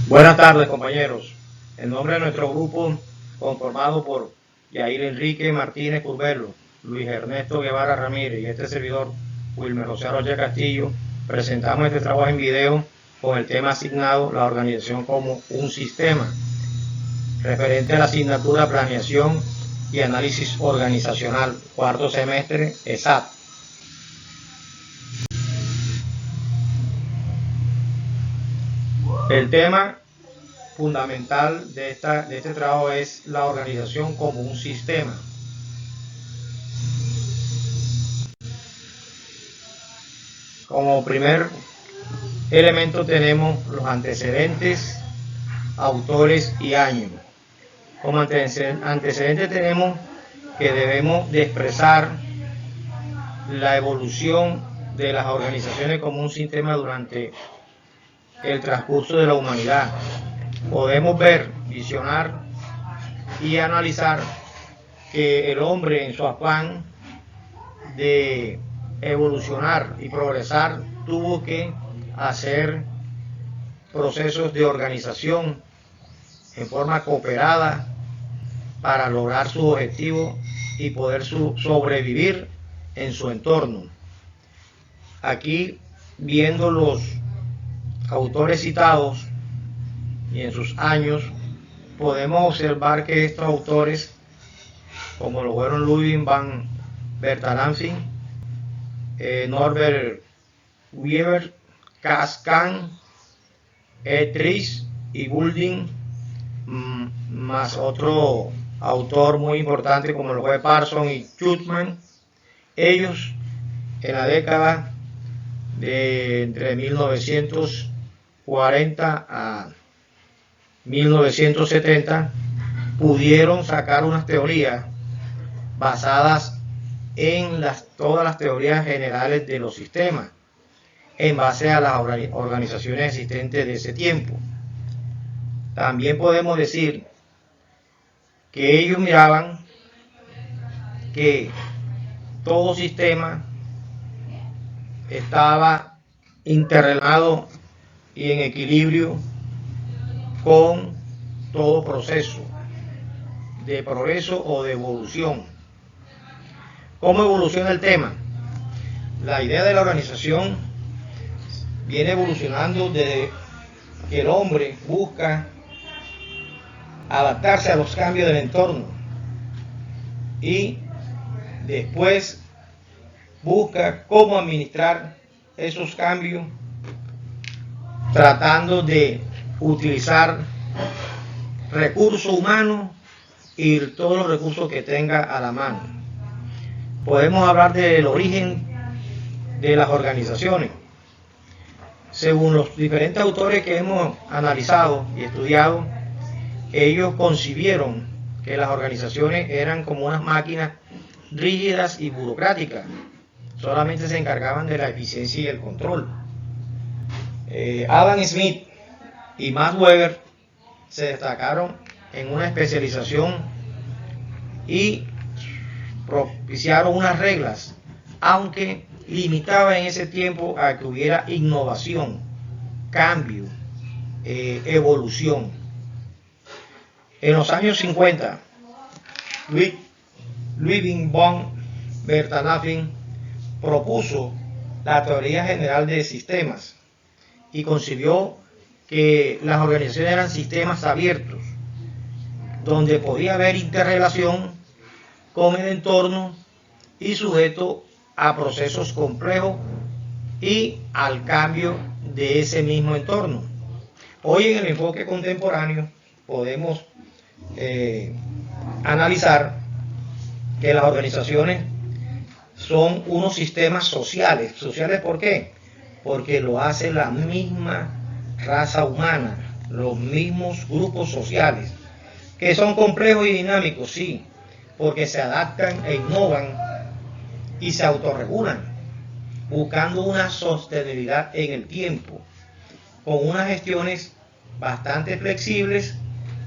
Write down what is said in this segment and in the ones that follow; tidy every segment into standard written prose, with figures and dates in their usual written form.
Buenas tardes, compañeros. En nombre de nuestro grupo, conformado por Yair Enrique Martínez Curbelo, Luis Ernesto Guevara Ramírez y este servidor, Wilmer José Rocha Castillo, presentamos este trabajo en video con el tema asignado La organización como un sistema, referente a la asignatura Planeación y Análisis Organizacional, cuarto semestre, ESAT. El tema fundamental de este trabajo es la organización como un sistema. Como primer elemento tenemos los antecedentes, autores y años. Como antecedentes tenemos que debemos de expresar la evolución de las organizaciones como un sistema durante el transcurso de la humanidad. Podemos ver, visionar y analizar que el hombre, en su afán de evolucionar y progresar, tuvo que hacer procesos de organización en forma cooperada para lograr su objetivo y poder sobrevivir en su entorno. Aquí, viendo los autores citados y en sus años, podemos observar que estos autores, como lo fueron Ludwig van Bertalanffy, Norbert Wiener, Cass Kahn, Tries y Goulding, más otro autor muy importante como lo fue Parsons y Schulman, ellos en la década de entre 1940 a 1970 pudieron sacar unas teorías basadas en todas las teorías generales de los sistemas en base a las organizaciones existentes de ese tiempo. También podemos decir que ellos miraban que todo sistema estaba interrelacionado y en equilibrio con todo proceso de progreso o de evolución. ¿Cómo evoluciona el tema? La idea de la organización viene evolucionando desde que el hombre busca adaptarse a los cambios del entorno y después busca cómo administrar esos cambios, tratando de utilizar recursos humanos y todos los recursos que tenga a la mano. Podemos hablar del origen de las organizaciones. Según los diferentes autores que hemos analizado y estudiado, ellos concibieron que las organizaciones eran como unas máquinas rígidas y burocráticas. Solamente se encargaban de la eficiencia y el control. Adam Smith y Max Weber se destacaron en una especialización y propiciaron unas reglas, aunque limitaba en ese tiempo a que hubiera innovación, cambio, evolución. En los años 50, Ludwig von Bertalanffy propuso la teoría general de sistemas y concibió que las organizaciones eran sistemas abiertos, donde podía haber interrelación con el entorno y sujeto a procesos complejos y al cambio de ese mismo entorno. Hoy, en el enfoque contemporáneo, podemos analizar que las organizaciones son unos sistemas sociales. ¿Sociales por qué? Porque lo hace la misma raza humana, los mismos grupos sociales, que son complejos y dinámicos, sí, porque se adaptan e innovan y se autorregulan, buscando una sostenibilidad en el tiempo, con unas gestiones bastante flexibles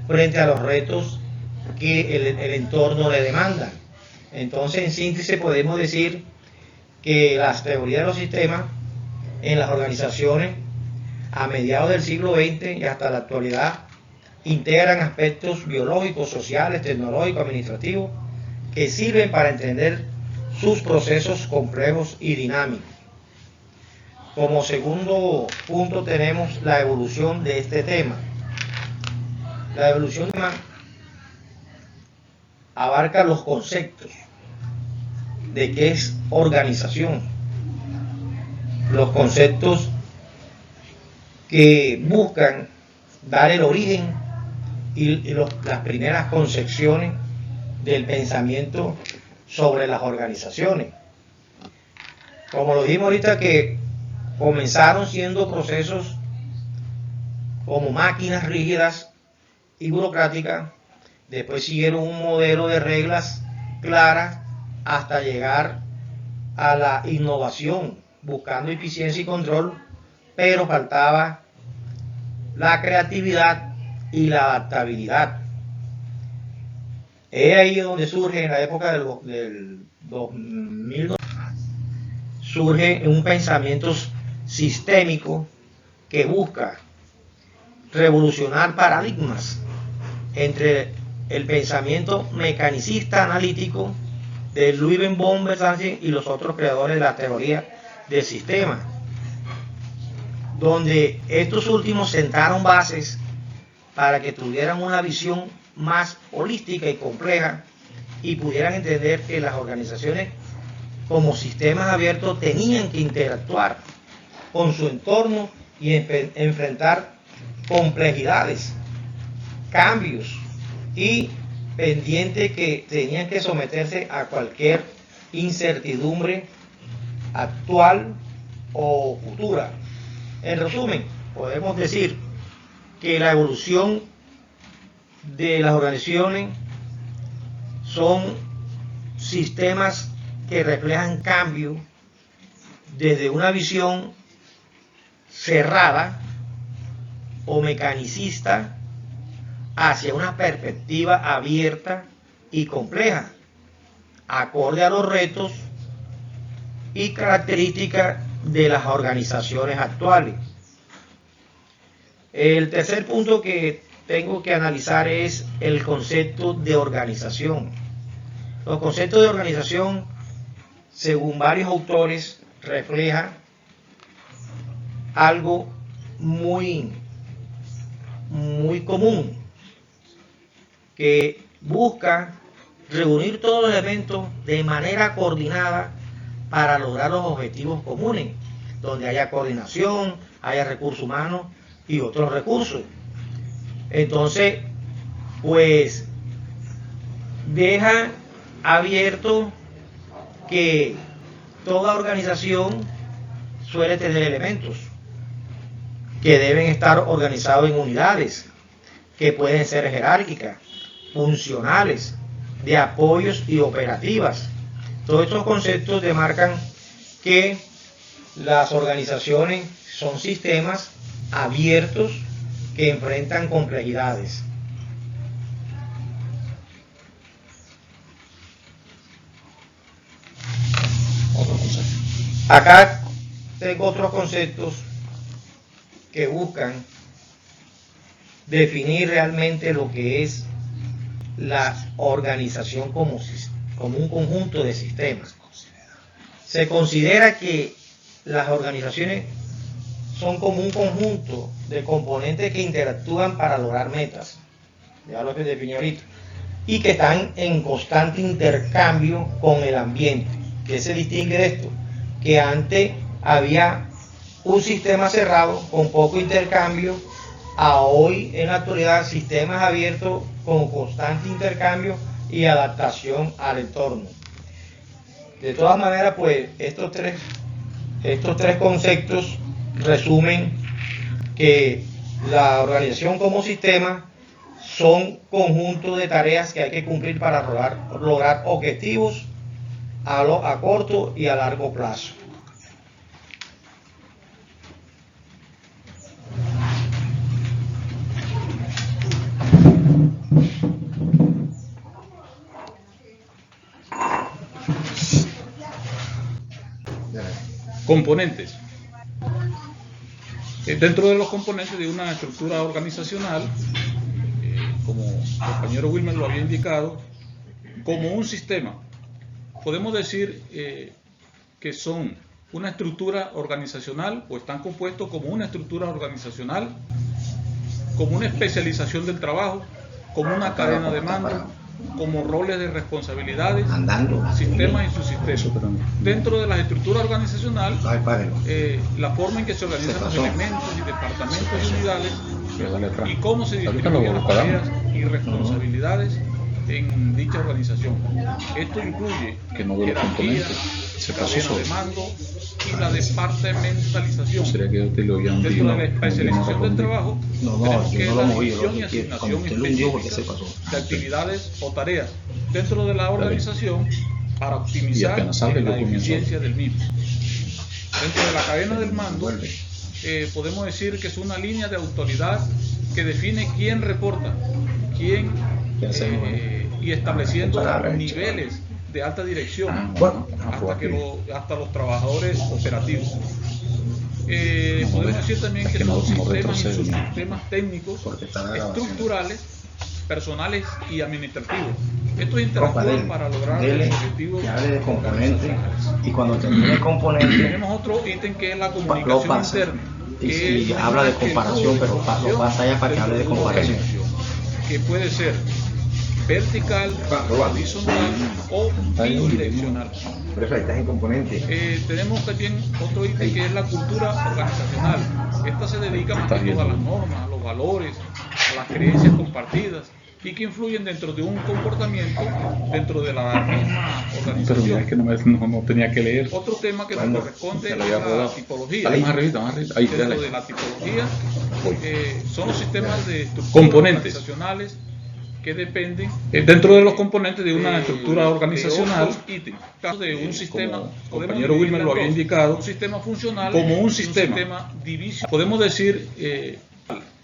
frente a los retos que el entorno le demanda. Entonces, en síntesis, podemos decir que las teorías de los sistemas en las organizaciones a mediados del siglo XX y hasta la actualidad integran aspectos biológicos, sociales, tecnológicos, administrativos, que sirven para entender sus procesos complejos y dinámicos. Como segundo punto tenemos la evolución de este tema. La evolución abarca los conceptos de qué es organización, los conceptos que buscan dar el origen y las primeras concepciones del pensamiento sobre las organizaciones. Como lo dijimos ahorita, que comenzaron siendo procesos como máquinas rígidas y burocráticas, después siguieron un modelo de reglas claras hasta llegar a la innovación, buscando eficiencia y control, pero faltaba la creatividad y la adaptabilidad. Es ahí donde surge, en la época del 2000, surge un pensamiento sistémico que busca revolucionar paradigmas entre el pensamiento mecanicista analítico de Ludwig von Berzhäffer y los otros creadores de la teoría del sistema, donde estos últimos sentaron bases para que tuvieran una visión más holística y compleja y pudieran entender que las organizaciones como sistemas abiertos tenían que interactuar con su entorno y enfrentar complejidades, cambios y pendientes que tenían que someterse a cualquier incertidumbre actual o futura. En resumen, podemos decir que la evolución de las organizaciones son sistemas que reflejan cambio desde una visión cerrada o mecanicista hacia una perspectiva abierta y compleja, acorde a los retos y características de las organizaciones actuales. El tercer punto que tengo que analizar es el concepto de organización. Los conceptos de organización, según varios autores, refleja algo muy común, que busca reunir todos los elementos de manera coordinada para lograr los objetivos comunes, donde haya coordinación, haya recursos humanos y otros recursos. Entonces, pues deja abierto que toda organización suele tener elementos que deben estar organizados en unidades, que pueden ser jerárquicas, funcionales, de apoyos y operativas. Todos estos conceptos demarcan que las organizaciones son sistemas abiertos que enfrentan complejidades. Acá tengo otros conceptos que buscan definir realmente lo que es la organización como un conjunto de sistemas. Se considera que las organizaciones son como un conjunto de componentes que interactúan para lograr metas, ya lo que definí ahorita, y que están en constante intercambio con el ambiente. ¿Qué se distingue de esto? Que antes había un sistema cerrado con poco intercambio, a hoy en la actualidad sistemas abiertos con constante intercambio y adaptación al entorno. De todas maneras, pues estos tres conceptos resumen que la organización como sistema son conjuntos de tareas que hay que cumplir para lograr objetivos a corto y a largo plazo. Componentes. Dentro de los componentes de una estructura organizacional, como el compañero Wilmer lo había indicado, como un sistema, podemos decir que son una estructura organizacional o están compuestos como una estructura organizacional, como una especialización del trabajo, como una cadena de mando, como roles de responsabilidades, sistemas y subsistemas. Dentro de la estructura organizacional, la forma en que se organizan los elementos y departamentos y unidades y cómo se distribuyen las tareas y responsabilidades en dicha organización. Esto incluye jerarquía, cadena de mando y la departamentalización. Dentro de la especialización del trabajo, tenemos que la división y asignación específica de actividades o tareas dentro de la organización para optimizar la eficiencia del mismo. Dentro de la cadena del mando, podemos decir que es una línea de autoridad que define quién reporta, quién y estableciendo niveles de alta dirección hasta los trabajadores operativos. Podemos decir también que son sistemas y subsistemas técnicos, estructurales, personales y administrativos. Estos interactúan para lograr los objetivos de componentes. Y cuando termine el componente, tenemos otro ítem que es la comunicación interna. Y habla de comparación, pero lo pasa allá para que hable de comparación. Que puede ser vertical, horizontal o bidireccional. Por eso ahí estás en componente. Tenemos también otro ítem que es la cultura organizacional. Esta se dedica más que todo a las normas, a los valores, a las creencias compartidas y que influyen dentro de un comportamiento dentro de la misma organización. Pero mira, es que no tenía que leer. Otro tema que nos corresponde es la tipología. Dentro de la tipología son los sistemas de estructuras organizacionales que dependen dentro de los componentes de una estructura organizacional, de un sistema, el compañero Wilmer lo había indicado, un sistema funcional, como un sistema divisional. Podemos decir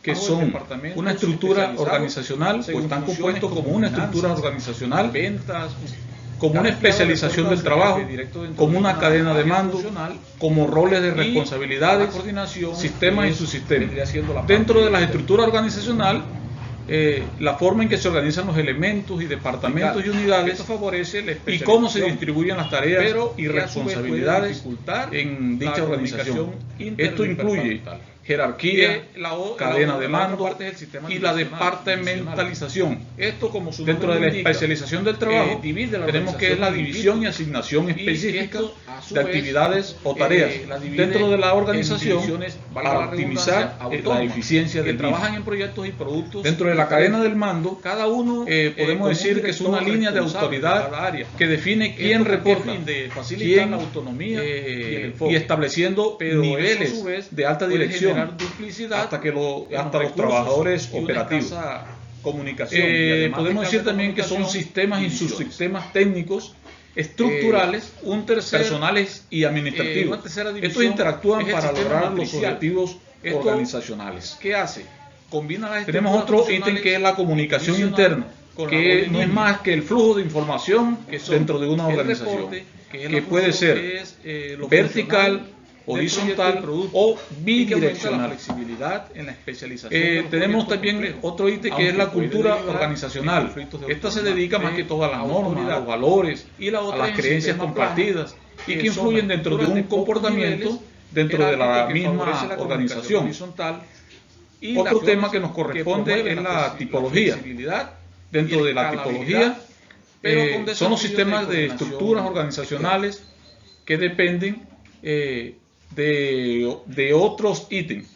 que son una estructura organizacional, o están compuestos como una estructura organizacional, ventas, como una especialización del trabajo, como una cadena de mando, como roles de responsabilidades, sistemas y subsistemas. Dentro de la estructura organizacional, la forma en que se organizan los elementos y departamentos y unidades y cómo se distribuyen las tareas y responsabilidades en dicha organización. Esto incluye jerarquía, cadena de mando y la departamentalización. Esto, como su dentro de la especialización del trabajo, tenemos que es la división y asignación específica de actividades o tareas dentro de la organización para optimizar la eficiencia del mismo. Trabajan en proyectos y productos. Dentro de la cadena del mando, cada uno podemos decir que es una línea de autoridad que define quién reporta, quién la autonomía y estableciendo niveles de alta dirección hasta los trabajadores operativos. Podemos decir también que son sistemas y subsistemas técnicos, estructurales, personales y administrativos. Estos interactúan para lograr los objetivos organizacionales. ¿Qué hace? Tenemos otro ítem que es la comunicación interna, que no es más que el flujo de información dentro de una organización, que puede ser vertical, horizontal o bidireccional. Flexibilidad en la especialización. Tenemos también otro ítem que es la cultura organizacional. Esta se dedica más que todo a las normas, a los valores, a las creencias compartidas y que influyen dentro de un comportamiento dentro de la misma organización. Otro tema que nos corresponde es la tipología. Dentro de la tipología son los sistemas de estructuras organizacionales que dependen de otros ítems.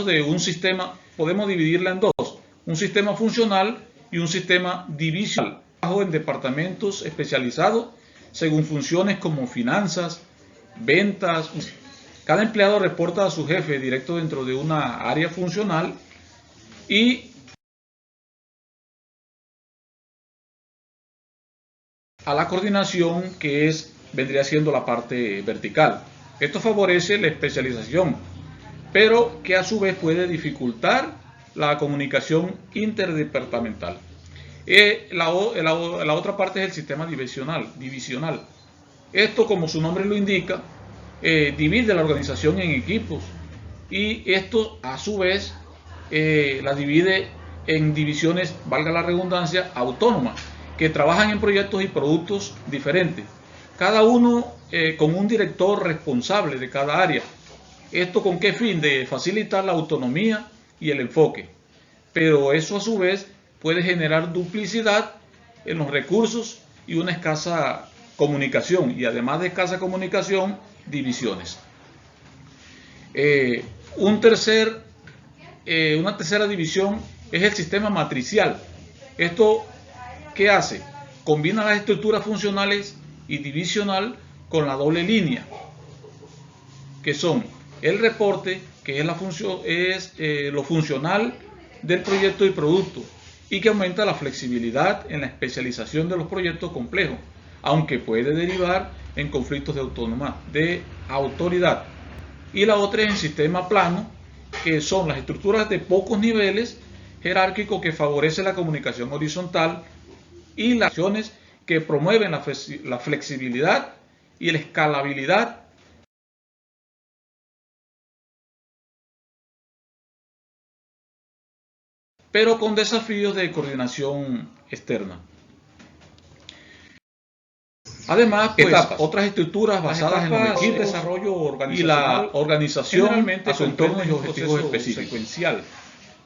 De un sistema podemos dividirla en dos: un sistema funcional y un sistema divisional, en departamentos especializados según funciones como finanzas, ventas. Cada empleado reporta a su jefe directo dentro de una área funcional y a la coordinación, que vendría siendo la parte vertical. Esto favorece la especialización, pero que a su vez puede dificultar la comunicación interdepartamental. La otra parte es el sistema divisional. Esto, como su nombre lo indica, divide la organización en equipos y esto a su vez la divide en divisiones, valga la redundancia, autónomas, que trabajan en proyectos y productos diferentes, cada uno con un director responsable de cada área. ¿Esto con qué fin? De facilitar la autonomía y el enfoque. Pero eso a su vez puede generar duplicidad en los recursos y una escasa comunicación, y además de escasa comunicación, divisiones. Una tercera división es el sistema matricial. ¿Esto qué hace? Combina las estructuras funcionales y divisional con la doble línea, que son el reporte, que es lo funcional del proyecto y producto, y que aumenta la flexibilidad en la especialización de los proyectos complejos, aunque puede derivar en conflictos de autoridad. Y la otra es el sistema plano, que son las estructuras de pocos niveles jerárquicos que favorecen la comunicación horizontal y las acciones que promueven la flexibilidad y la escalabilidad, pero con desafíos de coordinación externa. Además, pues, otras estructuras basadas en los equipos, desarrollo y la organización a su entorno y objetivos específicos. Secuencial.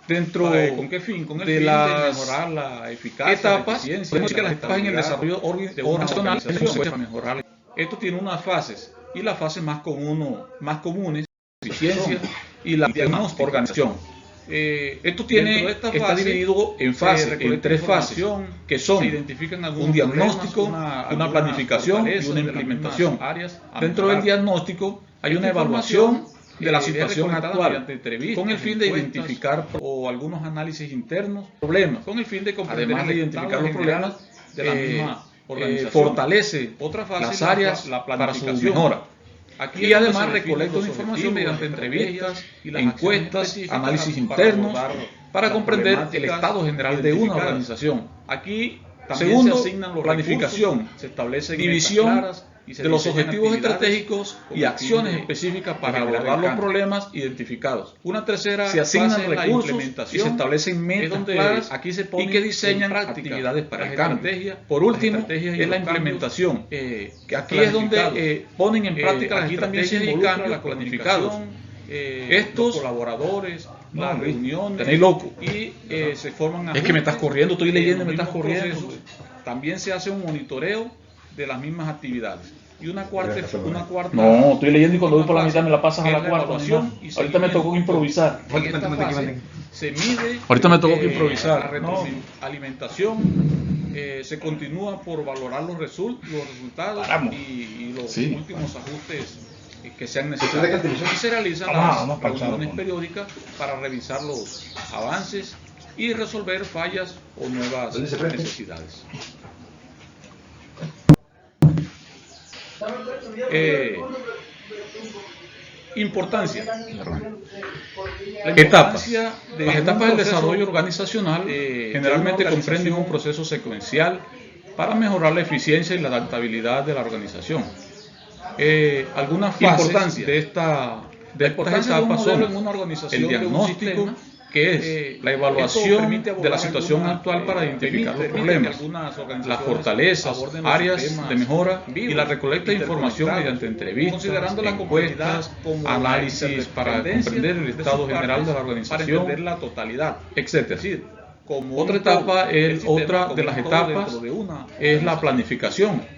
Dentro ¿con qué fin? Con el fin de mejorar la eficacia, etapas, la eficiencia, podemos decir que las etapas en el desarrollo organizacional para mejorar. Esto tiene unas fases, y las fases más comunes, eficiencia y la organización. Esto está dividido en fases, en tres fases, que son un diagnóstico, una planificación y una implementación. Dentro del diagnóstico hay una evaluación de la situación actual, con el fin de identificar o algunos análisis internos, problemas, con el fin de comprender, además de identificar los problemas de la misma organización, fortalece las áreas para su mejora. Y además recolecta la información mediante entrevistas, encuestas, análisis internos, para comprender el estado general de una organización. Aquí, segundo, planificación, se establece división de los objetivos estratégicos y acciones específicas para abordar los problemas identificados. Una tercera, se asignan recursos y se establecen metas claras y que diseñan actividades para el cambio. Por último, es la implementación, que aquí es donde ponen en práctica las estrategias y cambios planificados. Estos colaboradores, las reuniones, tenéis loco, y se forman. Es que me estás corriendo, estoy leyendo, me estás corriendo. También se hace un monitoreo de las mismas actividades. Y una cuarta. No, estoy leyendo y cuando voy por la mitad me la pasas a la cuarta. Ahorita me tocó improvisar. Se mide. Ahorita me tocó improvisar. La retroalimentación se continúa por valorar los resultados y los últimos ajustes que sean necesarios. Y se realizan las reuniones periódicas para revisar los avances y resolver fallas o nuevas necesidades. Importancia. Las etapas del desarrollo organizacional generalmente comprenden un proceso secuencial para mejorar la eficiencia y la adaptabilidad de la organización. Algunas fases de estas etapas son el diagnóstico, que es la evaluación de la situación actual para identificar los problemas, las fortalezas, áreas de mejora y la recolecta de información mediante entrevistas, encuestas, análisis para comprender el estado general de la organización, la totalidad, etc. Otra de las etapas es la planificación.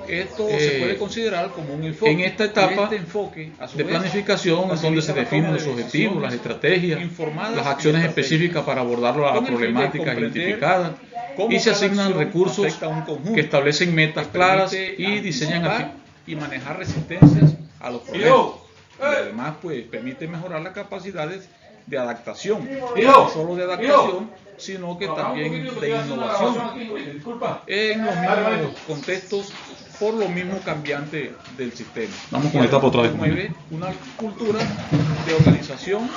Esto se puede considerar como un enfoque. En esta etapa de planificación es donde se definen los objetivos, las estrategias, las acciones específicas para abordar las problemáticas identificadas, y se asignan recursos que establecen metas claras y diseñan y manejar resistencias a los problemas. Y además, pues, permite mejorar las capacidades de adaptación, no solo de adaptación, sino que también de innovación en los mismos contextos, por lo mismo cambiante del sistema. Vamos con etapa otra vez. Promueve una cultura de organización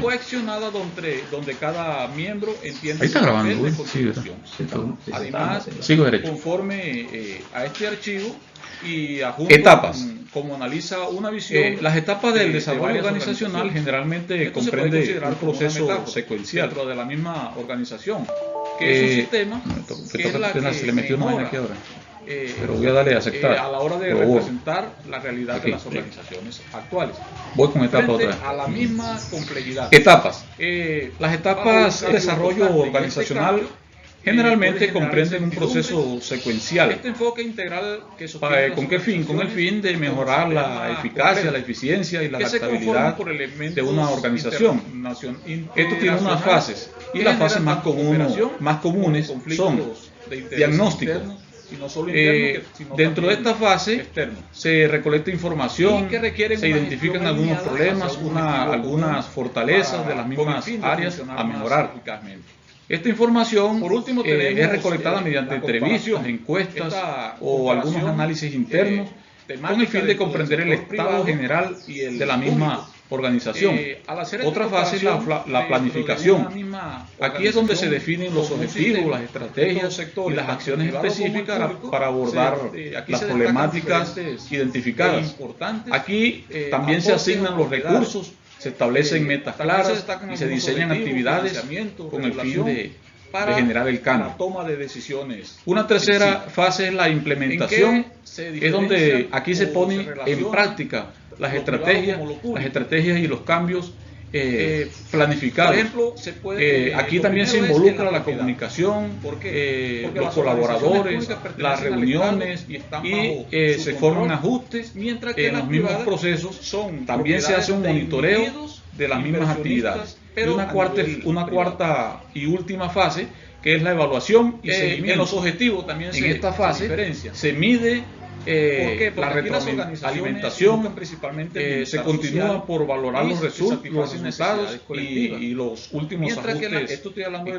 cohesionada donde cada miembro entiende su papel de contribución. Además, conforme a este archivo y a etapas. como analiza una visión. Las etapas del desarrollo varias organizacional generalmente comprende un proceso secuencial dentro de la misma organización, que es un sistema que es la que se le metió una vaina aquí ahora. Pero voy a darle a aceptar. A la hora de representar la realidad de las organizaciones actuales. Voy con etapa Frente otra vez. a la misma complejidad. Etapas. Las etapas de desarrollo organizacional generalmente comprenden un proceso secuencial. Este enfoque integral que ¿Con qué fin? Con el fin de mejorar la eficacia, la eficiencia y la adaptabilidad de una organización. Esto tiene unas fases, y las fases más comunes son diagnóstico. Dentro de esta fase se recolecta información, se identifican algunos problemas, algunas fortalezas de las mismas áreas a memorar. Esta información es recolectada mediante entrevistas, encuestas o algunos análisis internos con el fin de comprender el estado general de la misma organización. Otra fase es la planificación. Aquí es donde se definen los objetivos, las estrategias y las acciones específicas para abordar las problemáticas identificadas. Aquí también se asignan los recursos, se establecen metas claras y se diseñan actividades con el fin de generar el cambio. Toma de decisiones. Una tercera fase es la implementación, es donde aquí se ponen en práctica las estrategias y los cambios planificados. Por ejemplo, aquí también se involucra la comunicación, los colaboradores, las reuniones y se forman ajustes. Mientras que en los mismos procesos también se hace un monitoreo de las mismas actividades. Y una cuarta y última fase, que es la evaluación y seguimiento. En los objetivos también en esta fase se mide la retroalimentación, se continúa por valorar los resultados y los últimos ajustes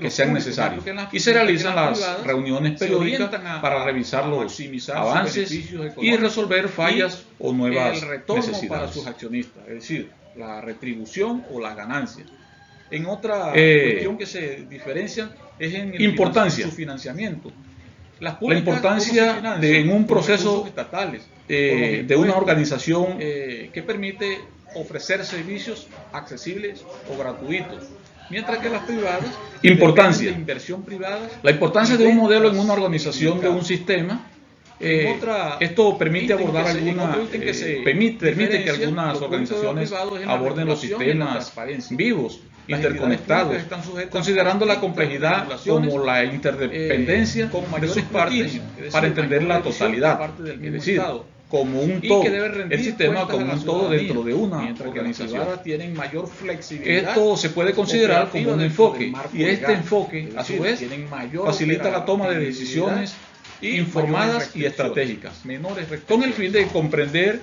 que sean necesarios. Y se realizan las reuniones periódicas para revisar los avances y resolver fallas o nuevas necesidades para sus accionistas, es decir, la retribución o la ganancia. En otra cuestión que se diferencian es en su financiamiento. La importancia en un proceso estatales de una organización que permite ofrecer servicios accesibles o gratuitos, mientras que las privadas importancia de inversión privada. La importancia de un modelo en una organización, de un sistema. Esto permite abordar permite que algunas organizaciones aborden los sistemas vivos, interconectados, considerando la complejidad como la interdependencia de sus partes para entender la totalidad, es decir, como un todo, el sistema como un todo dentro de una organización. Tienen mayor flexibilidad. Esto se puede considerar como un enfoque, y este enfoque, a su vez, facilita la toma de decisiones informadas y estratégicas, con el fin de comprender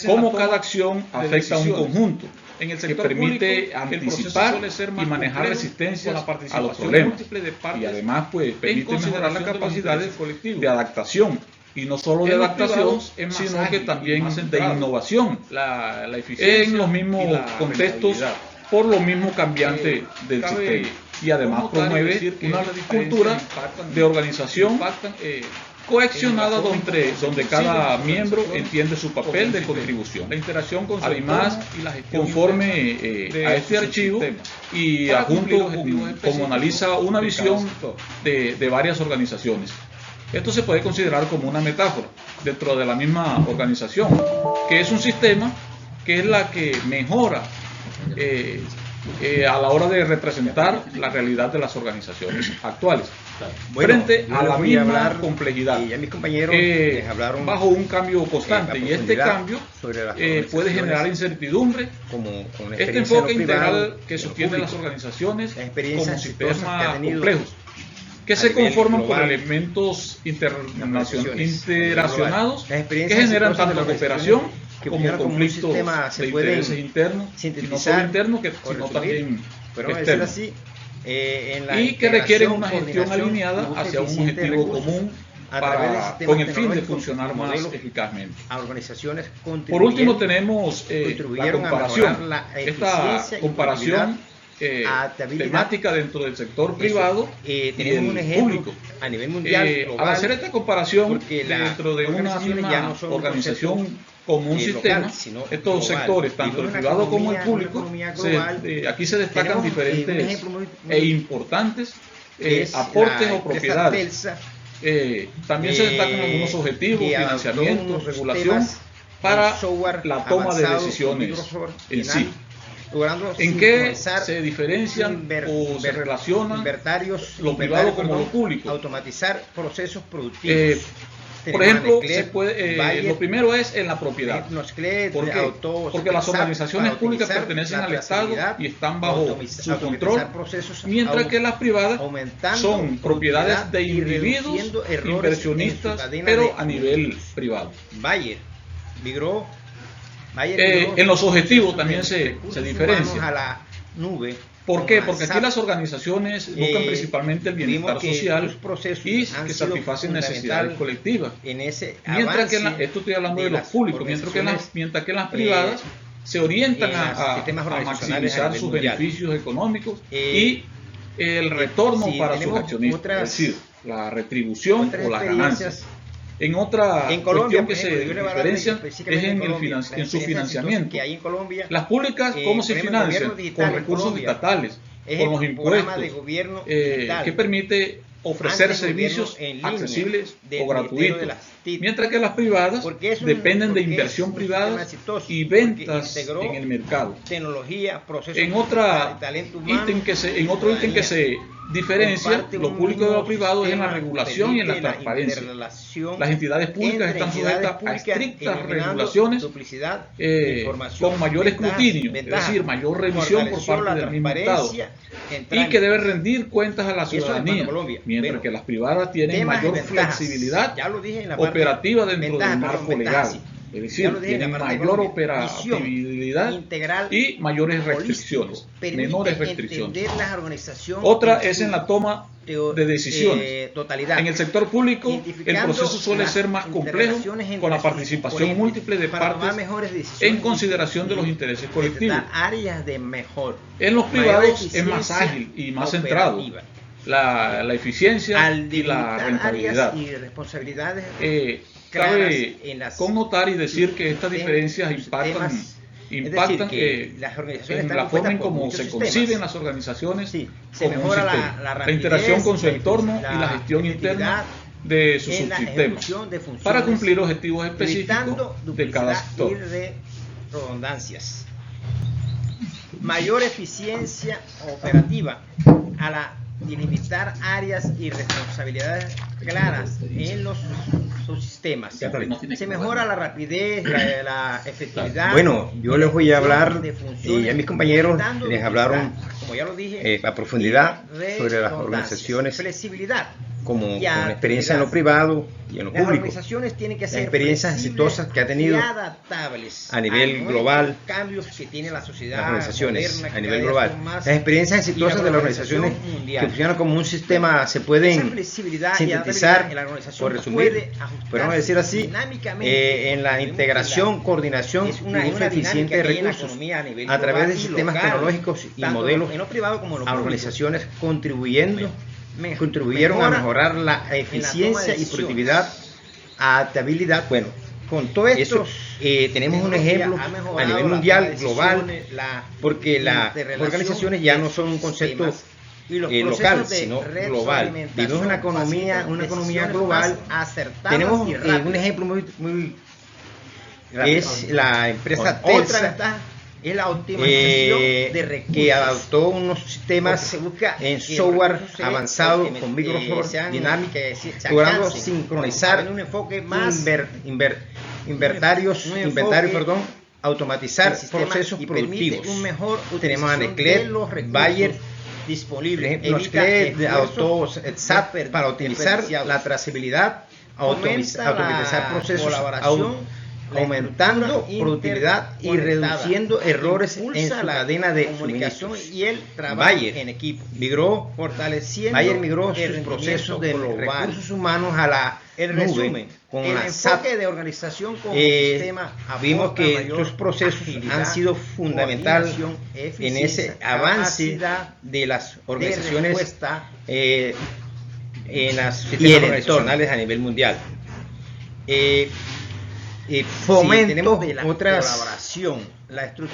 cómo cada acción afecta a un conjunto, en el que permite anticipar y manejar resistencias a los problemas, y además permite mejorar la capacidad de adaptación, y no solo de adaptación, sino que también de innovación la eficiencia en los mismos contextos, por lo mismo cambiante del sistema. Y además promueve una cultura de organización coaccionada donde cada miembro entiende su papel de contribución. La interacción con además, conforme a este archivo y adjunto como analiza una visión de varias organizaciones. Esto se puede considerar como una metáfora dentro de la misma organización, que es un sistema que es la que mejora a la hora de representar la realidad de las organizaciones actuales. Bueno, frente a la misma complejidad, y ya mis compañeros les hablaron bajo un cambio constante, y este cambio puede generar incertidumbre. Este enfoque integral que sostiene las organizaciones como sistemas complejos, que se conforman por elementos interrelacionados que generan tanto cooperación como conflictos de intereses internos, y no solo internos, sino también externos, y que requieren una gestión alineada hacia un objetivo común con el fin de funcionar más eficazmente. Por último tenemos la comparación. Esta comparación temática dentro del sector privado y tenemos un el ejemplo público. a nivel mundial, global, al hacer esta comparación dentro de una organizaciones ya misma no son un organización como un sistema, local, sino estos global. sectores, tanto el privado como el público, aquí se destacan diferentes e importantes aportes o propiedades. También se destacan algunos objetivos, financiamiento, regulación para la toma de decisiones en sí. ¿En qué se diferencian o se relacionan lo privado como lo público? Automatizar procesos productivos. Por ejemplo, lo primero es en la propiedad. ¿Por qué? Porque las organizaciones públicas pertenecen al Estado y están bajo su control, mientras que las privadas son propiedades de individuos inversionistas, pero a nivel privado. En los objetivos también se diferencia. A la nube. ¿Por qué? Porque aquí las organizaciones buscan principalmente el bienestar social y que satisfacen necesidades colectivas. Mientras que esto estoy hablando de los públicos, mientras que las privadas se orientan a maximizar sus beneficios económicos y el retorno para sus accionistas, es decir, la retribución o las ganancias. En cuestión que se diferencia es en su financiamiento. Las públicas, ¿cómo se financian? Con recursos estatales, con los impuestos, que permite ofrecer servicios accesibles o gratuitos, mientras que las privadas dependen de inversión privada y ventas en el mercado. En otro ítem que se diferencia lo público de lo privado es en la regulación y en la transparencia. Las entidades públicas están sujetas a estrictas regulaciones con mayor escrutinio, es decir, mayor revisión por parte del mismo Estado, y que deben rendir cuentas a la ciudadanía, mientras que las privadas tienen mayor flexibilidad operativa dentro del marco legal. Es decir, tienen mayor operatividad y mayores restricciones, menores restricciones. Otra es en la toma de decisiones. En el sector público, el proceso suele ser más complejo, con la participación múltiple de partes en consideración de los intereses colectivos. En los privados es más ágil y más centrado. La eficiencia y la rentabilidad. Cabe connotar y decir que estas diferencias impactan en la forma en cómo se conciben las organizaciones como un sistema, la interacción con su entorno y la gestión interna de sus subsistemas para cumplir objetivos específicos de cada sector. Mayor eficiencia operativa a la delimitar áreas y responsabilidades claras en los subsistemas. Se mejora la rapidez, la efectividad. Bueno, yo les voy a hablar, y ya mis compañeros les hablaron como ya lo dije, a profundidad sobre las organizaciones como con experiencia en lo privado y en lo público. Las organizaciones tienen que ser experiencias exitosas que ha tenido a nivel global, cambios que tiene la sociedad, las organizaciones moderna, a nivel global. Las experiencias exitosas de las organizaciones que funcionan como un sistema se pueden sintetizar, por resumir, podemos decir así, en la integración, coordinación y uso eficiente de recursos a través de sistemas tecnológicos y modelos a organizaciones contribuyeron a mejorar la eficiencia y productividad, adaptabilidad. Bueno, con todo esto tenemos un ejemplo a nivel mundial, global, porque las organizaciones ya no son un concepto local, sino global. Vivimos una economía global. Tenemos un ejemplo muy es la empresa Telsa, es la optimización de recursos, que adoptó unos sistemas en software avanzado con Microsoft Dynamics, logrando sincronizar inventarios, automatizar procesos productivos. Tenemos a Nestlé, Bayer, disponible. Nestlé adoptó SAP para optimizar la trazabilidad, automatizar procesos, aumentando productividad y reduciendo errores en su cadena de suministros. Y el trabajo en equipo Bayer migró sus procesos de recursos humanos a la el resumen, con el enfoque de organización como sistema, vimos que estos procesos han sido fundamentales en ese avance de las organizaciones en las sistemas organizacionales a nivel mundial. Tenemos otras colaboración,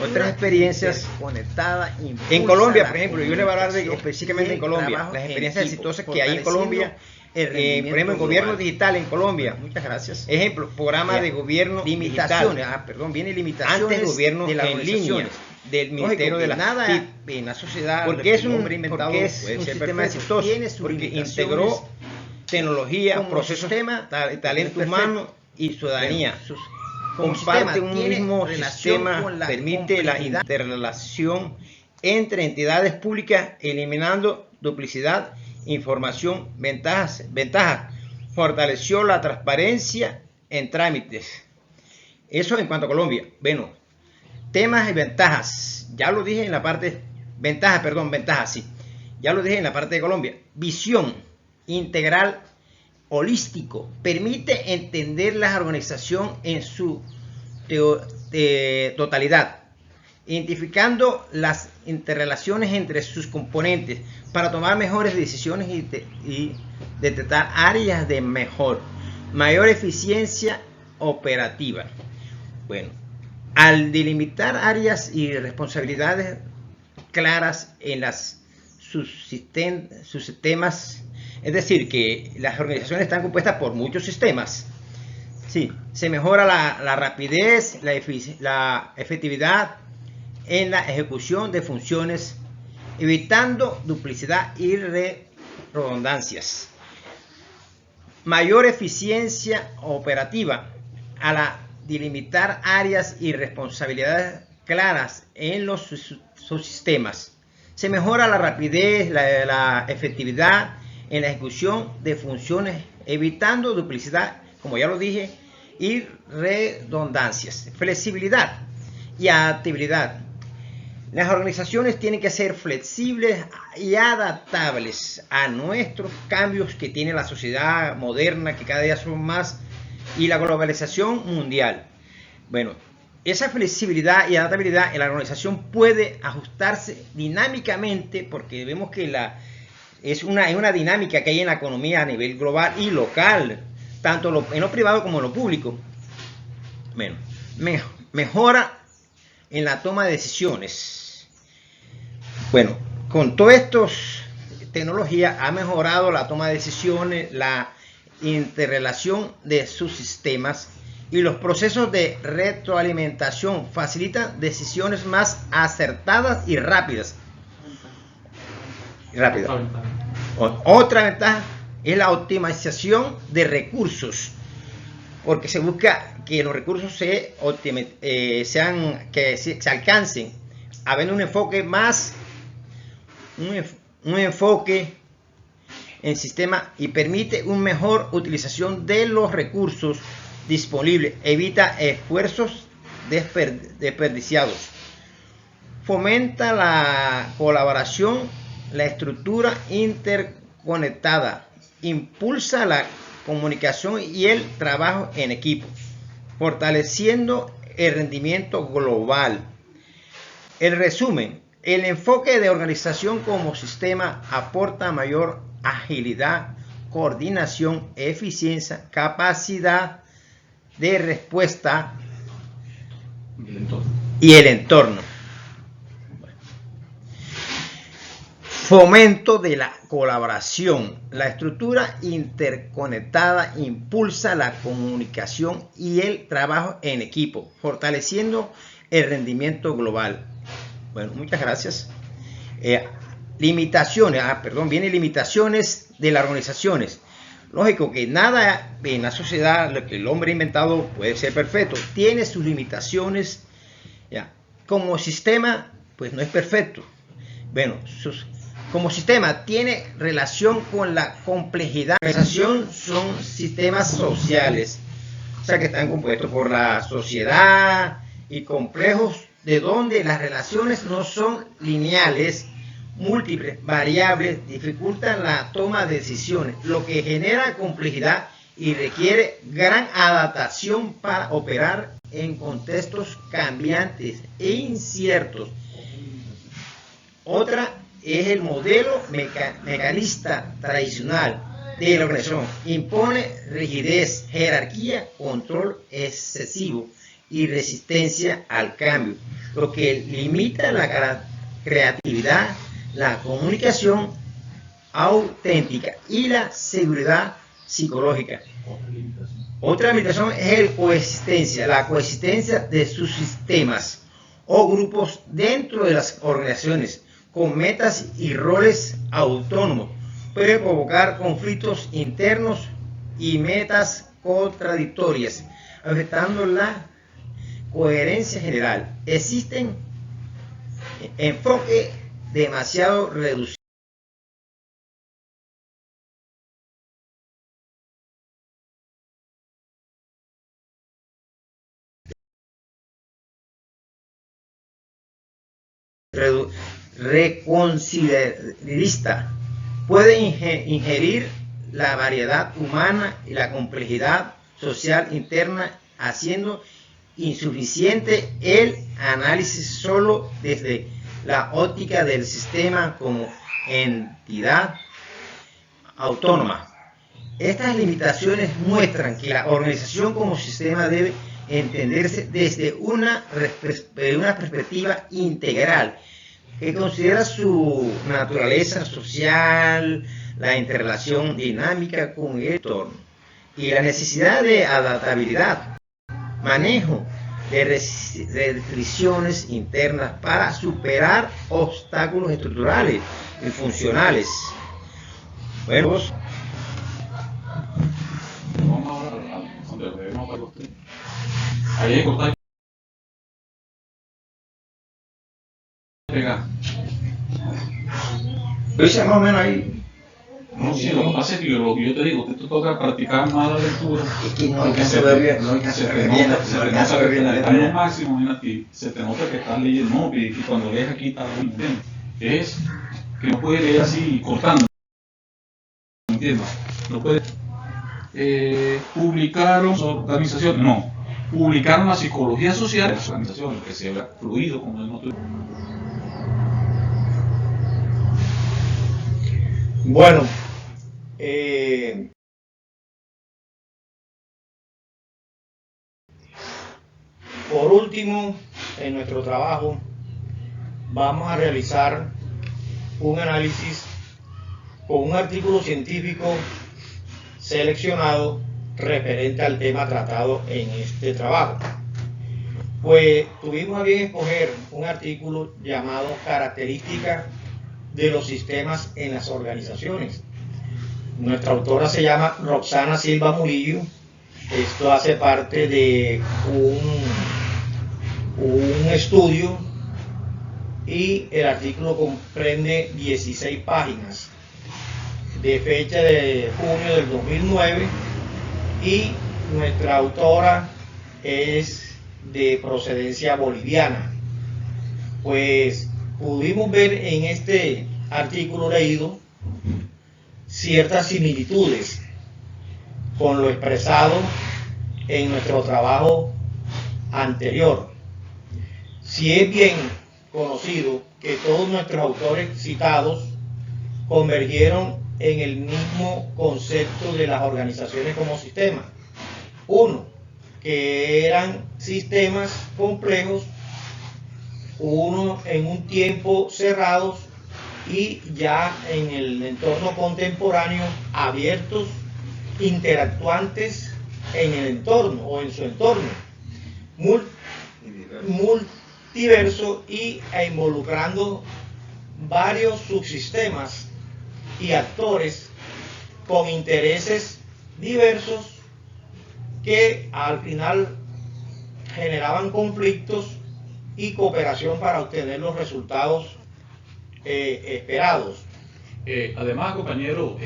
otras experiencias conectadas en Colombia, por ejemplo. Yo le voy a hablar específicamente en Colombia, las experiencias exitosas que hay en Colombia. Por ejemplo, el gobierno digital en Colombia. Muchas gracias. Ejemplo, programa de gobierno limitaciones. Viene limitaciones. Antes gobierno de en línea del Ministerio de la TIC en la sociedad. Porque es un sistema exitoso, porque integró tecnología, procesos, talento humano y ciudadanía. Comparte un mismo sistema, permite la interrelación entre entidades públicas, eliminando duplicidad, información, ventajas, fortaleció la transparencia en trámites. Eso en cuanto a Colombia. Bueno, temas y ventajas, ya lo dije en la parte, ventajas, sí, ya lo dije en la parte de Colombia. Visión integral, holístico, permite entender la organización en su totalidad, identificando las interrelaciones entre sus componentes para tomar mejores decisiones y detectar áreas de mayor eficiencia operativa. Bueno, al delimitar áreas y responsabilidades claras en sus sistemas, es decir, que las organizaciones están compuestas por muchos sistemas. Sí, se mejora la rapidez, la efectividad en la ejecución de funciones, evitando duplicidad y redundancias. Mayor eficiencia operativa al delimitar áreas y responsabilidades claras en los subsistemas. Se mejora la rapidez, la efectividad en la ejecución de funciones, evitando duplicidad, como ya lo dije, y redundancias. Flexibilidad y adaptabilidad. Las organizaciones tienen que ser flexibles y adaptables a nuestros cambios que tiene la sociedad moderna, que cada día son más, y la globalización mundial. Bueno, esa flexibilidad y adaptabilidad en la organización puede ajustarse dinámicamente, porque vemos que es una dinámica que hay en la economía a nivel global y local, tanto en lo privado como en lo público. Bueno, mejora en la toma de decisiones. Bueno, con todas estas tecnologías ha mejorado la toma de decisiones, la interrelación de sus sistemas y los procesos de retroalimentación facilitan decisiones más acertadas y rápidas. Otra ventaja es la optimización de recursos, porque se busca que los recursos se alcancen, habiendo un enfoque en sistema y permite una mejor utilización de los recursos disponibles, evita esfuerzos desperdiciados, fomenta la colaboración, la estructura interconectada, impulsa la comunicación y el trabajo en equipo, fortaleciendo el rendimiento global. El resumen: el enfoque de organización como sistema aporta mayor agilidad, coordinación, eficiencia, capacidad de respuesta y el entorno. Fomento de la colaboración. La estructura interconectada impulsa la comunicación y el trabajo en equipo, fortaleciendo el rendimiento global. Bueno, muchas gracias. Limitaciones de las organizaciones. Lógico que nada en la sociedad, lo que el hombre ha inventado puede ser perfecto. Tiene sus limitaciones. ¿Ya? Como sistema, pues no es perfecto. Bueno, como sistema tiene relación con la complejidad. La organización son sistemas sociales, o sea que están compuestos por la sociedad y complejos, de donde las relaciones no son lineales, múltiples, variables, dificultan la toma de decisiones, lo que genera complejidad y requiere gran adaptación para operar en contextos cambiantes e inciertos. Otra es el modelo mecanista tradicional de la organización. Impone rigidez, jerarquía, control excesivo y resistencia al cambio, lo que limita la creatividad, la comunicación auténtica y la seguridad psicológica. Otra limitación es la coexistencia de sus sistemas o grupos dentro de las organizaciones con metas y roles autónomos. Puede provocar conflictos internos y metas contradictorias, afectando la coherencia general. Existen enfoques demasiado reducidos reconsiderista, puede ingerir la variedad humana y la complejidad social interna, haciendo insuficiente el análisis solo desde la óptica del sistema como entidad autónoma. Estas limitaciones muestran que la organización como sistema debe entenderse desde una perspectiva integral que considera su naturaleza social, la interrelación dinámica con el entorno y la necesidad de adaptabilidad, manejo de restricciones internas para superar obstáculos estructurales y funcionales. Bueno, ahí hay cortar. Pegar. Más o menos ahí. No, sí, lo que pasa es que lo que yo te digo, que tú toca practicar más la lectura, porque se ve bien, no se te nota que está en lo máximo, imagínate, se te nota que estás leyendo, no, y cuando lees aquí está muy bien. Es que no puedes leer así cortando, ¿entiendes? No puedes. Publicaron organizaciones, no, publicaron la psicología social de las organizaciones, que se vea fluido como el otro. Bueno, por último, en nuestro trabajo vamos a realizar un análisis con un artículo científico seleccionado referente al tema tratado en este trabajo. Pues tuvimos a bien escoger un artículo llamado Características de los sistemas en las organizaciones. Nuestra autora se llama Roxana Silva Murillo. Esto hace parte de un estudio y el artículo comprende 16 páginas de fecha de junio del 2009 y nuestra autora es de procedencia boliviana. Pues pudimos ver en este artículo leído ciertas similitudes con lo expresado en nuestro trabajo anterior. Si es bien conocido que todos nuestros autores citados convergieron en el mismo concepto de las organizaciones como sistemas. Uno, que eran sistemas complejos, uno en un tiempo cerrados y ya en el entorno contemporáneo abiertos, interactuantes en el entorno o en su entorno, multiverso y involucrando varios subsistemas y actores con intereses diversos que al final generaban conflictos y cooperación para obtener los resultados esperados. Además, compañero,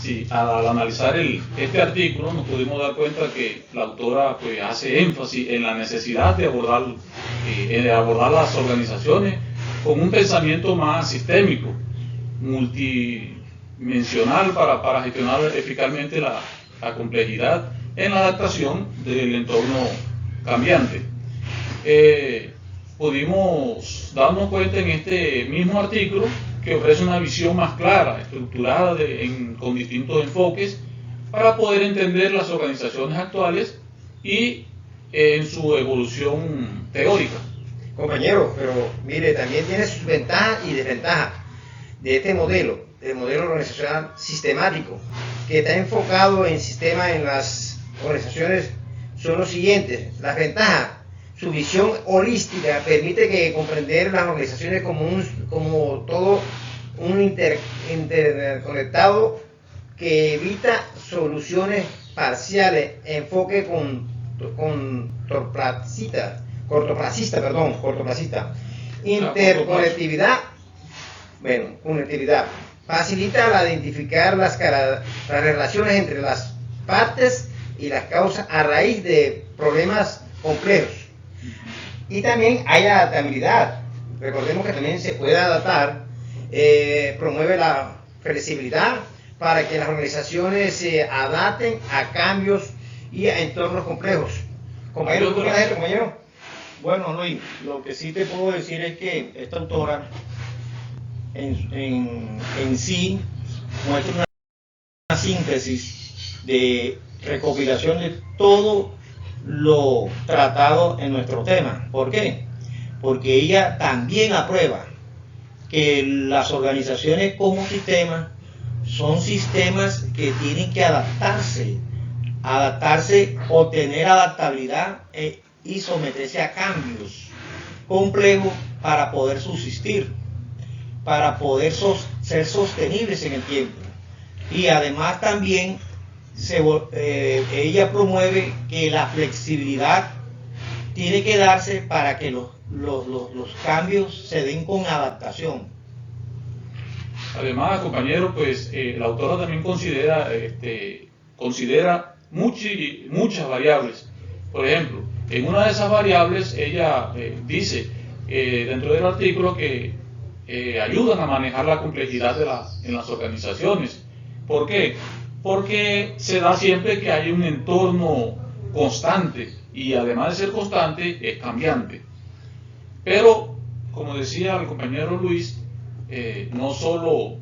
sí, al analizar este artículo nos pudimos dar cuenta que la autora pues, hace énfasis en la necesidad de abordar las organizaciones con un pensamiento más sistémico, multidimensional para gestionar eficazmente la la complejidad en la adaptación del entorno cambiante. Pudimos darnos cuenta en este mismo artículo que ofrece una visión más clara, estructurada con distintos enfoques para poder entender las organizaciones actuales y en su evolución teórica. Compañero, pero mire, también tiene sus ventajas y desventajas de este modelo, el modelo organizacional sistemático, que está enfocado en sistemas en las organizaciones, son los siguientes. Las ventajas: su visión holística permite que comprender las organizaciones como todo un interconectado que evita soluciones parciales, enfoque cortoplacista, interconectividad, conectividad, facilita la identificar las relaciones entre las partes y las causas a raíz de problemas complejos. Y también hay adaptabilidad. Recordemos que también se puede adaptar, promueve la flexibilidad para que las organizaciones se adapten a cambios y a entornos complejos. Compañero, ¿tú qué esto, compañero? Bueno, Luis, lo que sí te puedo decir es que esta autora en sí muestra una síntesis de recopilación de todo lo tratado en nuestro tema. ¿Por qué? Porque ella también aprueba que las organizaciones como sistemas son sistemas que tienen que adaptarse, o tener adaptabilidad y someterse a cambios complejos para poder subsistir, para poder ser sostenibles en el tiempo. Y además también ella promueve que la flexibilidad tiene que darse para que los cambios se den con adaptación. Además, compañero, pues la autora también considera muchas variables. Por ejemplo, en una de esas variables ella dice dentro del artículo que ayudan a manejar la complejidad en las organizaciones. ¿Por qué? Porque se da siempre que hay un entorno constante y además de ser constante es cambiante. Pero, como decía el compañero Luis, no solo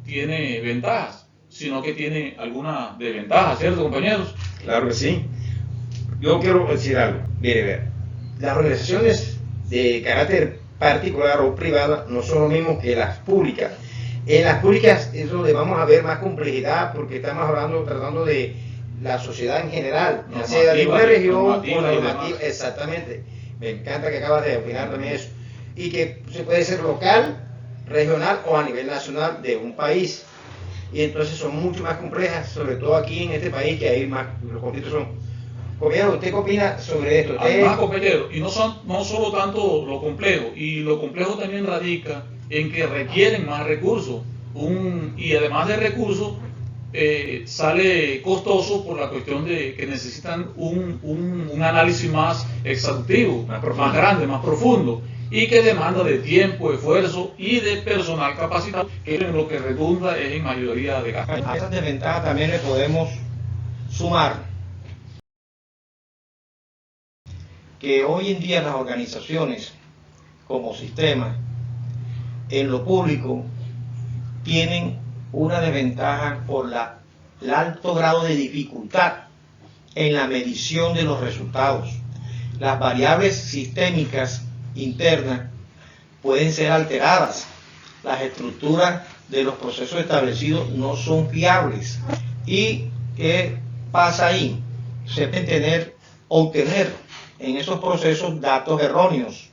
tiene ventajas, sino que tiene algunas desventajas, ¿cierto, compañeros? Claro que sí. Yo quiero decir algo. Mire, ver, las organizaciones de carácter particular o privada no son lo mismo que las públicas. En las públicas es donde vamos a ver más complejidad, porque estamos tratando de la sociedad en general, ya sea de una región o normativa. Exactamente. Me encanta que acabas de opinar también eso. Y que se puede ser local, regional o a nivel nacional de un país. Y entonces son mucho más complejas, sobre todo aquí en este país, que hay más, los conflictos son. Compañero, ¿usted qué opina sobre esto? Además, compañero, y no solo tanto lo complejo, y lo complejo también radica en que requieren más recursos, y además de recursos, sale costoso por la cuestión de que necesitan un análisis más exhaustivo, más grande, más profundo, y que demanda de tiempo, esfuerzo y de personal capacitado, que en lo que redunda es en mayoría de gastos. A esas desventajas también le podemos sumar que hoy en día las organizaciones como sistema en lo público tienen una desventaja por el alto grado de dificultad en la medición de los resultados. Las variables sistémicas internas pueden ser alteradas, las estructuras de los procesos establecidos no son fiables. ¿Y qué pasa ahí? Se pueden obtener en esos procesos datos erróneos.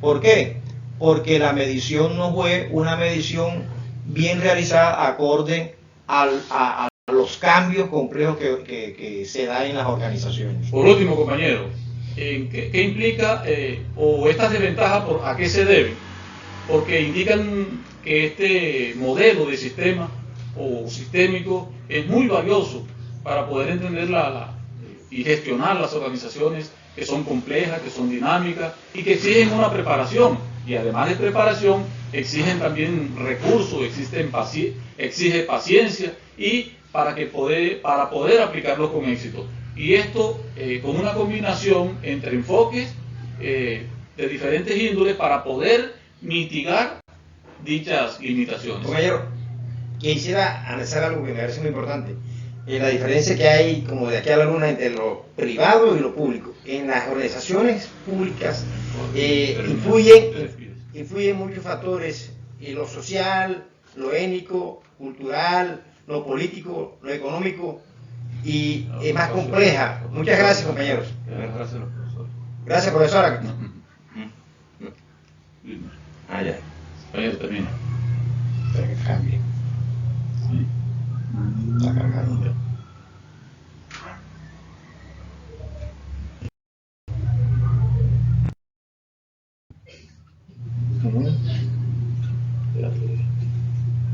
¿Por qué? Porque la medición no fue una medición bien realizada acorde a los cambios complejos que se dan en las organizaciones. Por último, compañero, ¿qué implica o estas desventajas a qué se deben? Porque indican que este modelo de sistema o sistémico es muy valioso para poder entender y gestionar las organizaciones que son complejas, que son dinámicas y que exigen una preparación. Y además de preparación, exigen también recursos, exige paciencia y para poder aplicarlos con éxito. Y esto con una combinación entre enfoques de diferentes índoles para poder mitigar dichas limitaciones. Compañero, quisiera analizar algo que me parece muy importante. La diferencia que hay, como de aquí a la luna, entre lo privado y lo público. En las organizaciones públicas influyen muchos factores, lo social, lo étnico, cultural, lo político, lo económico, y es más compleja. Muchas gracias, compañeros. Gracias, profesora. Ah, ya. Termina. Espera que cambie. Está cargando.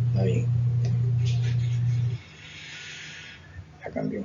Está bien. Ya cambió.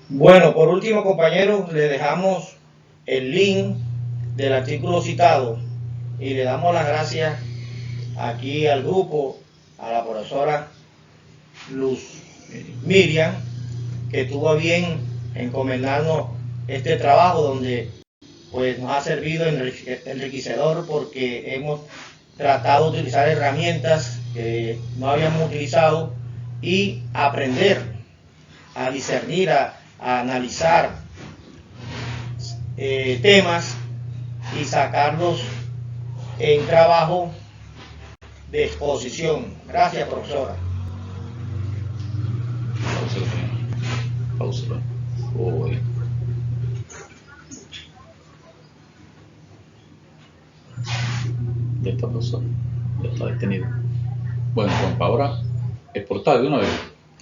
Bueno, por último, compañeros, le dejamos el link del artículo citado y le damos las gracias aquí al grupo, a la profesora Luz Miriam, que tuvo a bien encomendarnos este trabajo donde pues nos ha servido enriquecedor, porque hemos tratado de utilizar herramientas que no habíamos utilizado y aprender a discernir, a analizar temas y sacarlos en trabajo de exposición. Gracias, profesora. Pausa. Ya está pausado, ya está detenido. Bueno, Juanpa, ahora exportar de una vez.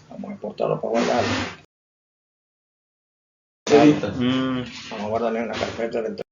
Vamos a exportarlo para guardarlo. Edita. Vamos a guardarlo en la carpeta del